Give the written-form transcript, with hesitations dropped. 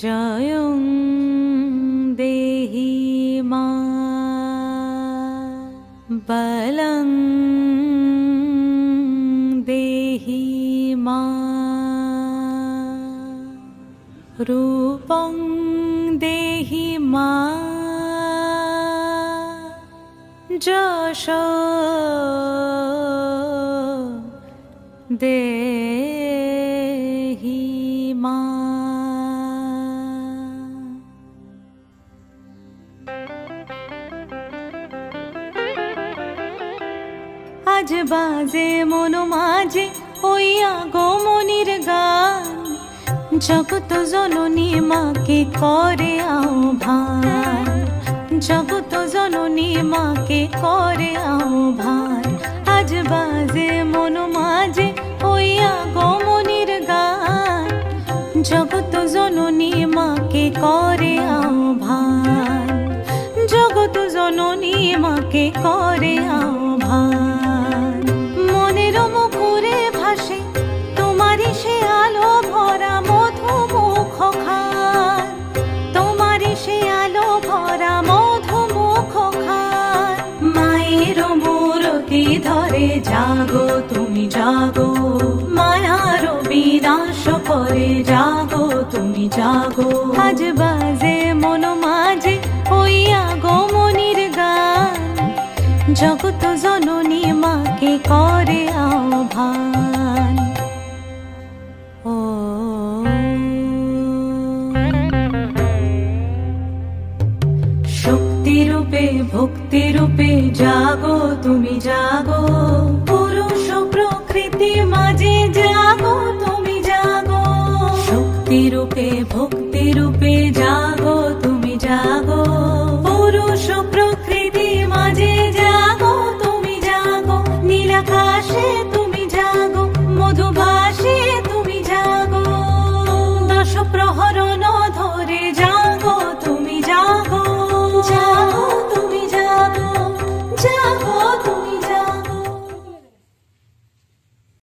জয়ং দেহি মা বলং দেহি মা রূপং দেহি মা যশ দেহি মা। আজ বাজে মন মাঝে ওই আগমনীর গান, জগত জননী মাকে করে আহ্বান, জগত জননী মাকে করে আহ্বান। আজ বাজে মন মাঝে ওই আগমনীর গান, জগত জননী মাকে করে আহ্বান, জগত জননী মাকে করে আহ্বান। মনের মুখরে ভাসে তোমারই সে আলো ভরা মধুমুখ খান, তোমারই সে আলো ভরা মধুমুখ খান। মায়ের মূরতি ধরে জাগো তুমি জাগো, মায়ার বিনাশ করে জাগো তুমি জাগো। আজ বাজে মন মাঝে ওই আগমনীর গান, জগত জননী মাকে করে আহ্বান। ও শক্তি রূপে ভক্তি রূপে জাগো তুমি জাগো, পুরুষ প্রকৃতি মাঝে জাগো তুমি জাগো। শক্তি রূপে ভক্তি